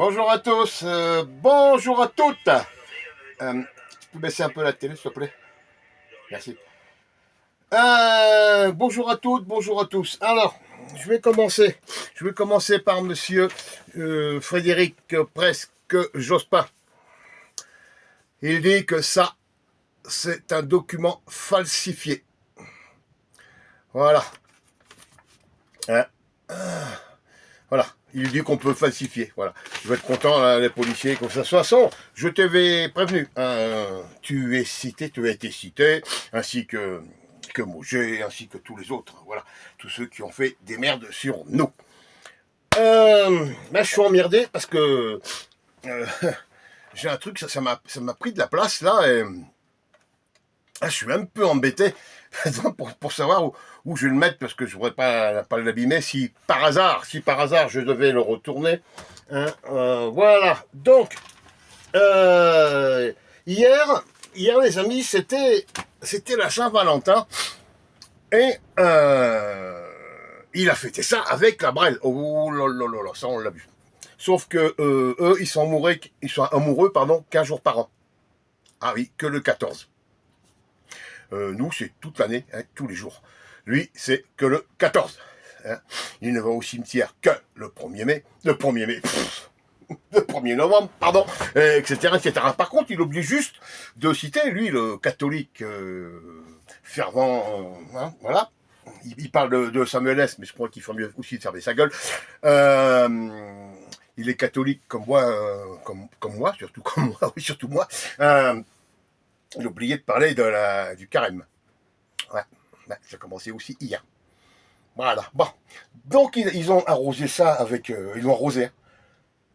Bonjour à tous, bonjour à toutes. Tu peux baisser un peu la télé, s'il te plaît? Merci. Bonjour à toutes, bonjour à tous. Alors, je vais commencer. Je vais commencer par monsieur Frédéric Presque Jospin. Il dit que ça, c'est un document falsifié. Voilà. Hein? Voilà. Il dit qu'on peut falsifier. Voilà. Je vais être content, là, les policiers, comme ça. De toute façon, je t'avais prévenu. Tu es cité, tu as été cité, ainsi que Mauger, ainsi que tous les autres. Voilà. Tous ceux qui ont fait des merdes sur nous. Là, je suis emmerdé parce que j'ai un truc, ça m'a pris de la place, là, et je suis un peu embêté pour savoir où je vais le mettre, parce que je ne voudrais pas l'abîmer si par hasard je devais le retourner. Voilà. Donc, hier les amis, c'était la Saint-Valentin, et il a fêté ça avec la Brel. Oh là là là là, ça on l'a vu. Sauf que eux, ils sont amoureux, 15 jours par an. Ah oui, que le 14. Nous, c'est toute l'année, hein, tous les jours. Lui, c'est que le 14. Hein. Il ne va au cimetière que le 1er mai. Le 1er mai, le 1er novembre, pardon, etc., etc. Par contre, il oublie juste de citer, lui, le catholique fervent, hein, voilà. Il parle de Samuel S, mais je crois qu'il faut mieux aussi de fermer sa gueule. Il est catholique comme moi, comme moi, surtout comme moi, oui, surtout moi. Il a oublié de parler du carême. Ouais, ça a commencé aussi hier. Voilà, bon. Donc, ils ont arrosé ça avec... ils ont arrosé.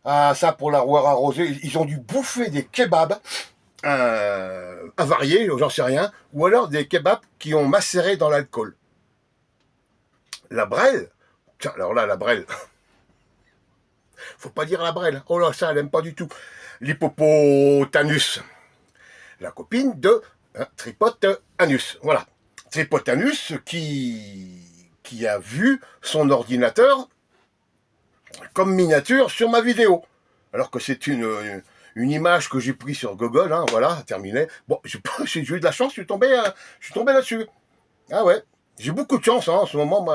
Ah, ça, pour l'avoir arrosé, ils ont dû bouffer des kebabs avariés, j'en sais rien, ou alors des kebabs qui ont macéré dans l'alcool. La Brel, tiens, alors là, la Brel, faut pas dire la Brel, oh là, ça, elle aime pas du tout. L'hippopotanus, la copine de Tripotanus, voilà. Tripotanus qui a vu son ordinateur comme miniature sur ma vidéo. Alors que c'est une image que j'ai prise sur Google, hein, voilà, terminé. Bon, j'ai eu de la chance, je suis tombé là-dessus. Ah ouais, j'ai beaucoup de chance, hein, en ce moment.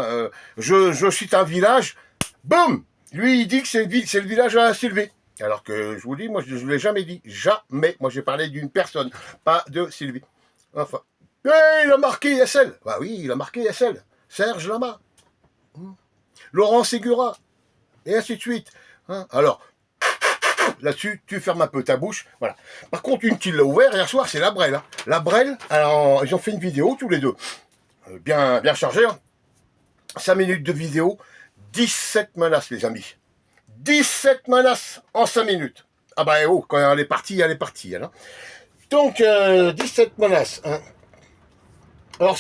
Je cite un village, boum, lui il dit que c'est le village à Sylvie. Alors que je vous dis, moi je ne l'ai jamais dit, jamais. Moi j'ai parlé d'une personne, pas de Sylvie. Enfin, il a marqué SL. Bah oui, il a marqué SL. Serge Lama, Laurent Ségura, et ainsi de suite. Hein. Alors, là-dessus, tu fermes un peu ta bouche. Voilà. Par contre, une qui l'a ouvert hier soir, c'est la Brel. Hein. La Brel, alors, ils ont fait une vidéo tous les deux. Bien chargée. Hein. 5 minutes de vidéo, 17 menaces, les amis. 17 menaces en 5 minutes. Ah bah, oh, quand elle est partie, elle est partie. Hein. Donc, 17 menaces. Hein. Alors,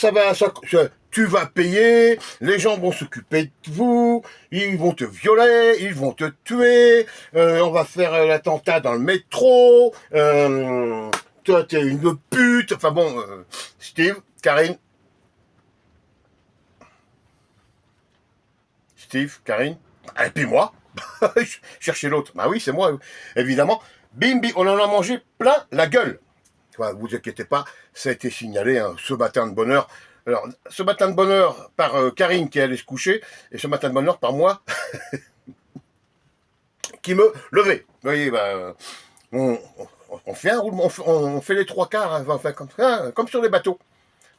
tu vas payer, les gens vont s'occuper de vous, ils vont te violer, ils vont te tuer, on va faire l'attentat dans le métro, toi t'es une pute, enfin bon, Steve, Karine, et puis moi, cherchez l'autre, bah oui c'est moi, évidemment, bim, on en a mangé plein la gueule. Enfin, vous inquiétez pas, ça a été signalé, hein, ce matin de bonne heure. Alors, ce matin de bonheur par Karine qui allait se coucher, et ce matin de bonheur par moi qui me levait. Vous voyez, bah, on fait un roulement, on fait les 3 quarts, hein, enfin, comme sur les bateaux.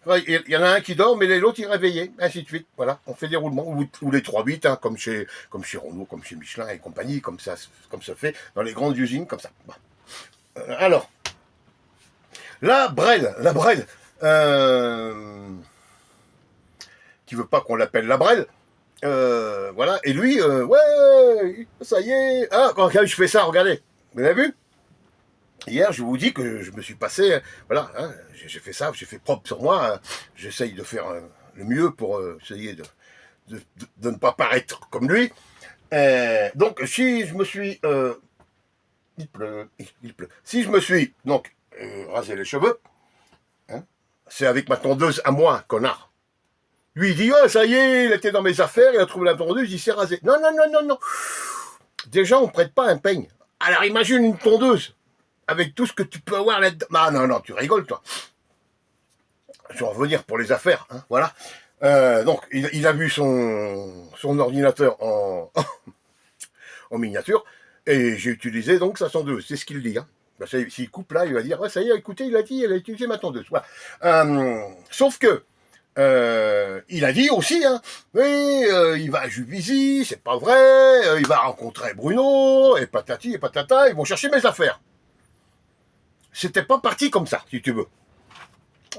Il y en a un qui dort, mais l'autre il est réveillé, ainsi de suite. Voilà, on fait des roulements, ou les 3-8, hein, comme chez Renault, comme chez Michelin et compagnie, comme ça fait dans les grandes usines, comme ça. Bon. Alors, la Brel, qui veut pas qu'on l'appelle la Brel, voilà, et lui, ouais, ça y est, ah, quand je fais ça, regardez, vous avez vu? Hier, je vous dis que je me suis passé, voilà, hein, j'ai fait ça, j'ai fait propre sur moi, j'essaye de faire le mieux pour essayer de ne pas paraître comme lui. Donc, si je me suis, il pleut, si je me suis, donc, rasé les cheveux, hein, c'est avec ma tondeuse à moi, connard. Lui, il dit, oh, ça y est, il était dans mes affaires, il a trouvé la tondeuse, il s'est rasé. Non. Déjà, on ne prête pas un peigne Alors imagine une tondeuse avec tout ce que tu peux avoir là-dedans. Ah non, non, tu rigoles, toi. Je vais en revenir pour les affaires, hein, voilà. Donc, il a vu son ordinateur en miniature, et j'ai utilisé donc sa tondeuse, c'est ce qu'il dit. Hein. Ben, s'il coupe là, il va dire, ouais, ça y est, écoutez, il a dit, elle a utilisé ma tondeuse. Voilà. Sauf que, il a dit aussi, hein, oui, il va à Juvisy, c'est pas vrai, il va rencontrer Bruno, et patati et patata, ils vont chercher mes affaires. C'était pas parti comme ça, si tu veux.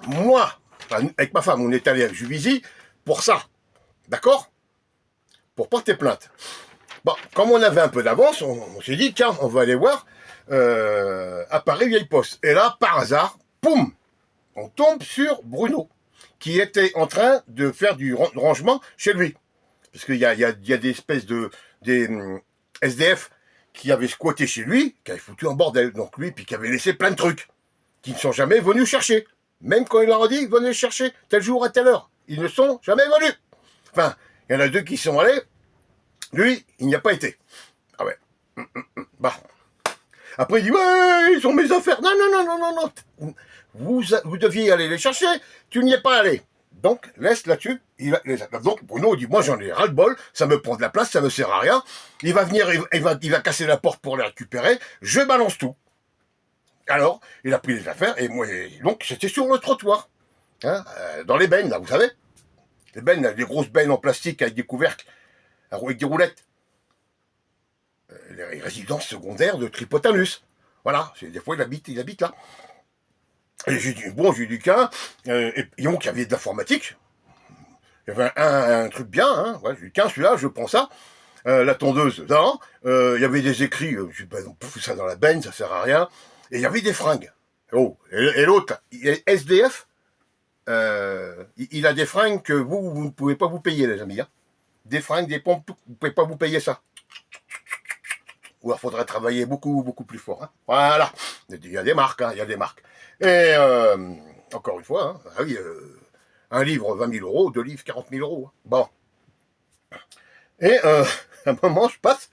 Moi, avec ma femme, on est allé à Juvisy pour ça, d'accord? Pour porter plainte. Bon, comme on avait un peu d'avance, on s'est dit, tiens, on va aller voir à Paris Vieille Poste. Et là, par hasard, poum, on tombe sur Bruno, qui était en train de faire du rangement chez lui. Parce qu'il y a des espèces des SDF qui avaient squatté chez lui, qui avaient foutu un bordel, donc lui, puis qui avaient laissé plein de trucs, qui ne sont jamais venus chercher. Même quand il leur a dit, venez chercher tel jour à telle heure. Ils ne sont jamais venus. Enfin, il y en a deux qui sont allés. Lui, il n'y a pas été. Ah ouais. Bah. Après, il dit, ouais, ils ont mes affaires. Non, non, non, non, non, non. Vous deviez aller les chercher. Tu n'y es pas allé. Donc, laisse là-dessus. Donc, Bruno dit, moi, j'en ai ras-le-bol. Ça me prend de la place, ça me sert à rien. Il va venir, il va casser la porte pour les récupérer. Je balance tout. Alors, il a pris les affaires, et moi, donc, c'était sur le trottoir. Hein, dans les bennes, là, vous savez. Les bennes, des grosses bennes en plastique avec des couvercles, avec des roulettes. Les résidences secondaires de Tripotanus. Voilà, des fois, il habite là. Et j'ai dit, bon, j'ai dit qu'un, et donc, il y avait de l'informatique. Il y avait un truc bien, hein. Ouais, j'ai dit, tiens, celui-là, je prends ça. La tondeuse, non. Il y avait des écrits, je dis, ben, on fout ça dans la benne, ça sert à rien. Et il y avait des fringues. Oh, et l'autre, SDF, il a des fringues que vous ne pouvez pas vous payer, les amis. Hein. Des fringues, des pompes, vous ne pouvez pas vous payer ça. Ou alors, il faudrait travailler beaucoup, beaucoup plus fort. Hein. Voilà. Il y a des marques, hein, il y a des marques. Et, encore une fois, hein, ah oui, un livre, 20 000 euros, deux livres, 40 000 euros. Hein. Bon. Et, à un moment, je passe.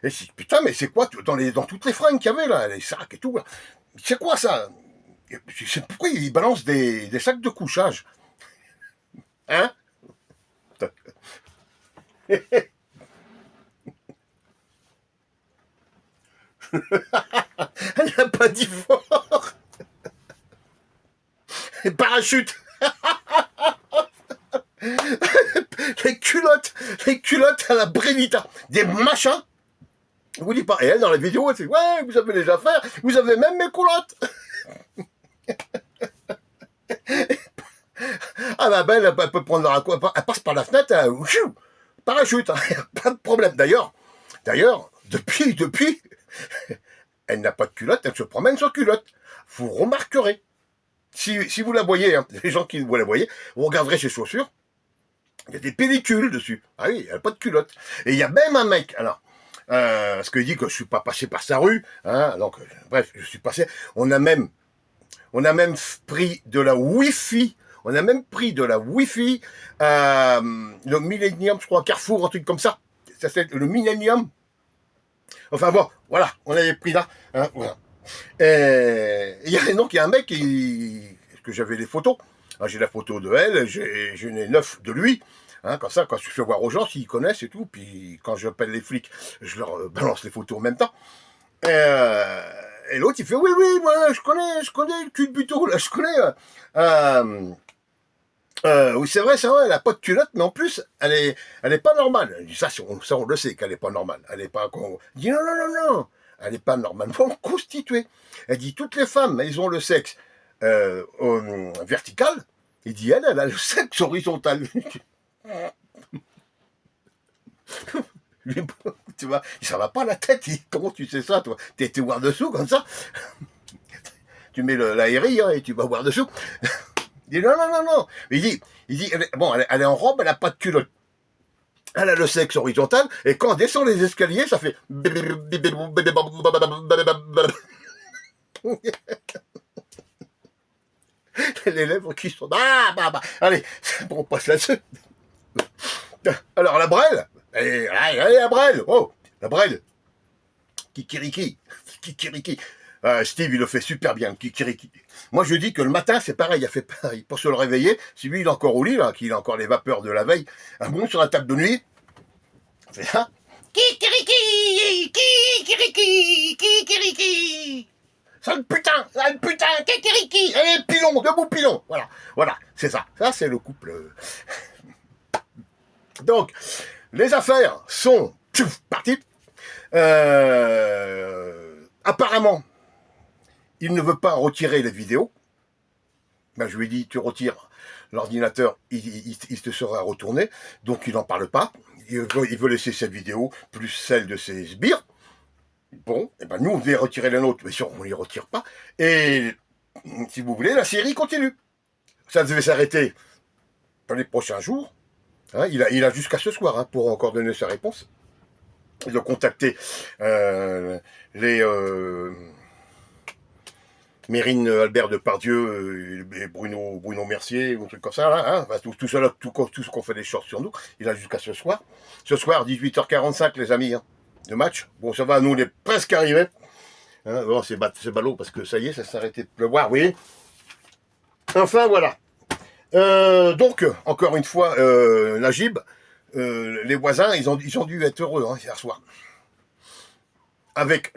Et je dis, putain, mais c'est quoi dans toutes les fringues qu'il y avait là, les sacs et tout, c'est quoi ça? C'est pourquoi ils balancent des sacs de couchage? Hein? Elle n'a pas dit fort. Parachute. les culottes à la Brevita, des machins. Je vous dis pas. Et elle, dans la vidéo, elle fait, ouais, vous avez les affaires, vous avez même mes culottes. Ah bah ben, elle peut prendre à quoi? Elle passe par la fenêtre, parachute, hein, pas de problème. D'ailleurs, depuis, elle n'a pas de culotte, elle se promène sans culotte. Vous remarquerez, si vous la voyez, hein, les gens qui vous la voyez, vous regarderez ses chaussures, il y a des pellicules dessus. Ah oui, elle n'a pas de culotte. Et il y a même un mec, alors, parce qu'il dit que je suis pas passé par sa rue, hein, donc, bref, je suis passé, on a même pris de la Wi-Fi, le Millennium, je crois, Carrefour, un truc comme ça. Ça c'est le Millennium. Enfin bon, voilà, on avait pris là. Hein, voilà. Et il y a un mec que j'avais les photos. Alors, j'ai la photo de elle, j'en ai 9 de lui. Hein, comme ça, quand je fais voir aux gens s'ils connaissent et tout, puis quand j'appelle les flics, je leur balance les photos en même temps. Et l'autre, il fait, oui, moi, je connais le cul de buteau, là, je connais. Oui, c'est vrai, elle a pas de culotte, mais en plus, elle est pas normale. Je dis, ça, on le sait qu'elle est pas normale. Elle est pas, elle dit, non, elle est pas normalement constituée. Elle dit, toutes les femmes, elles ont le sexe, vertical. Il dit, elle a le sexe horizontal. Tu vois, ça va pas la tête. Comment tu sais ça, toi? T'es voir dessous comme ça? Tu mets l'aérie, hein, et tu vas voir dessous. Il dit non. Il dit, elle est en robe, elle a pas de culotte. Elle a le sexe horizontal, et quand on descend les escaliers, ça fait. Les lèvres qui sont. Allez, bon, on passe là-dessus. Alors la brêle, allez, la brêle, oh, la brêle, Kikiriki. Kikiriki. Steve, il le fait super bien, le kikiriki. Moi, je dis que le matin, c'est pareil, il a fait pareil. Pour se le réveiller, si lui, il est encore au lit, là, qu'il a encore les vapeurs de la veille, un bon sur la table de nuit, il fait ça. Kikiriki, kikiriki, kikiriki. Sale putain, kikiriki. Allez, pilon, debout, pilon. Voilà, voilà, c'est ça. Ça, c'est le couple. Donc, les affaires sont parties. Apparemment, il ne veut pas retirer les vidéos. Ben, je lui ai dit, tu retires l'ordinateur, il te sera retourné. Donc, il n'en parle pas. Il veut laisser cette vidéo, plus celle de ses sbires. Bon, et ben nous, on devait retirer la nôtre, mais sûr, on ne les retire pas. Et, si vous voulez, la série continue. Ça devait s'arrêter dans les prochains jours. Hein, il a jusqu'à ce soir hein, pour encore donner sa réponse. Il a contacté les Mérine Albert Depardieu et Bruno Mercier, ou un truc comme ça, là, hein, enfin, tout ce qu'on fait des shorts sur nous. Il a jusqu'à ce soir. Ce soir, 18h45, les amis, hein, de match. Bon, ça va, nous, on est presque arrivés. Hein, bon, c'est ballot, parce que ça y est, ça s'est arrêté de pleuvoir, oui. Enfin, voilà. Donc, encore une fois, Najib, les voisins, ils ont dû être heureux hein, hier soir. Avec,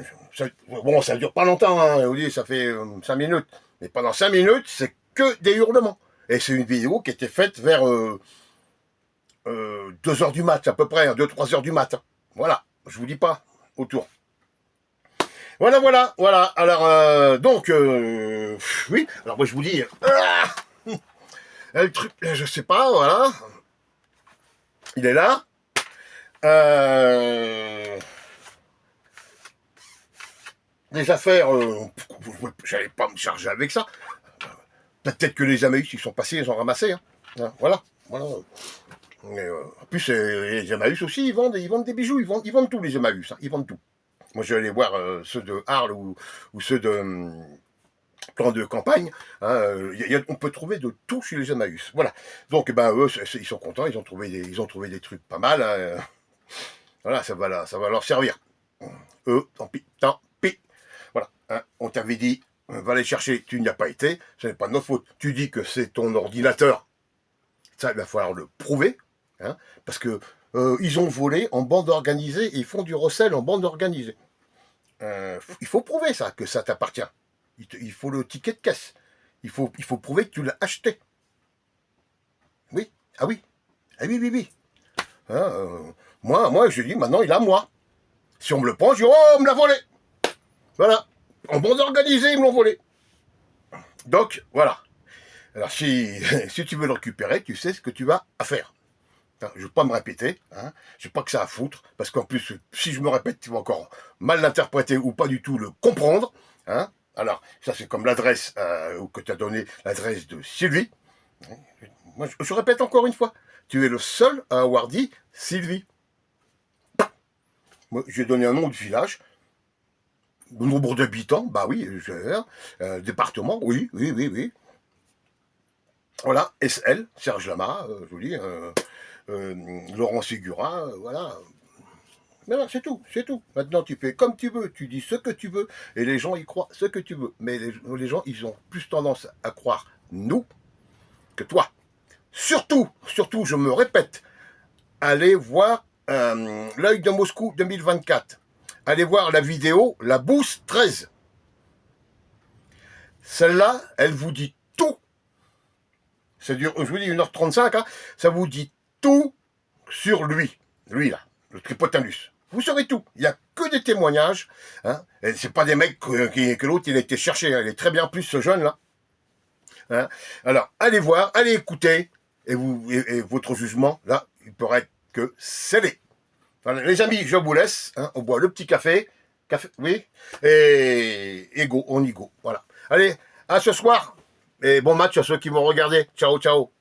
bon, ça dure pas longtemps, hein, vous dites, ça fait 5 minutes. Mais pendant 5 minutes, c'est que des hurlements. Et c'est une vidéo qui était faite vers 2h du mat, à peu près, 2-3 heures du mat. Voilà, je vous dis pas, autour. Voilà. Alors, donc, oui, alors moi je vous dis, le truc, je sais pas, voilà. Il est là. Les affaires, j'allais pas me charger avec ça. Peut-être que les Emmaüs, ils sont passés, ils ont ramassé. Hein. Voilà. Mais, en plus, les Emmaüs aussi, ils vendent des bijoux, ils vendent tout, les Emmaüs. Hein, ils vendent tout. Moi, je vais aller voir ceux de Arles ou ceux de plan de campagne. Hein, on peut trouver de tout chez les Emmaüs. Voilà. Donc, ben, eux, ils sont contents, ils ont trouvé des trucs pas mal. Hein. Voilà, ça va leur servir. Eux, tant pis. Voilà, hein, on t'avait dit, va les chercher, tu n'y as pas été, ce n'est pas de notre faute. Tu dis que c'est ton ordinateur, ça, il va falloir le prouver, hein, parce que ils ont volé en bande organisée et ils font du recel en bande organisée. Il faut prouver ça, que ça t'appartient. Il faut le ticket de caisse. Il faut prouver que tu l'as acheté. Oui, ah oui, oui. Hein, moi, je dis, maintenant, il est à moi. Si on me le prend, je dis, oh, on me l'a volé. Voilà. En bande organisée, ils me l'ont volé. Donc, voilà. Alors, si tu veux le récupérer, tu sais ce que tu vas à faire. Je ne vais pas me répéter. Hein. Je n'ai pas que ça à foutre. Parce qu'en plus, si je me répète, tu vas encore mal l'interpréter ou pas du tout le comprendre. Hein. Alors, ça, c'est comme l'adresse que tu as donné, l'adresse de Sylvie. Moi, je répète encore une fois. Tu es le seul à avoir dit Sylvie. Moi, j'ai donné un nom de village. Le nombre d'habitants, bah oui, département, oui. Voilà, SL, Serge Lama, je vous dis, Laurent Ségura, voilà. Mais là, c'est tout. Maintenant, tu fais comme tu veux, tu dis ce que tu veux, et les gens y croient ce que tu veux. Mais les gens, ils ont plus tendance à croire nous que toi. Surtout, je me répète, allez voir l'œil de Moscou 2024. Allez voir la vidéo La Bourse 13. Celle-là, elle vous dit tout. Ça dure, je vous dis, 1h35, hein, ça vous dit tout sur lui. Lui, là, le tripotinus. Vous saurez tout. Il n'y a que des témoignages. Hein, et c'est pas des mecs que l'autre, il a été cherché. Hein, il est très bien plus, ce jeune-là. Hein, alors, allez voir, allez écouter. Et votre jugement, là, il pourrait être que scellé. Voilà, les amis, je vous laisse. Hein, on boit le petit café, oui, et go, on y go. Voilà. Allez, à ce soir. Et bon match à ceux qui vont regarder. Ciao.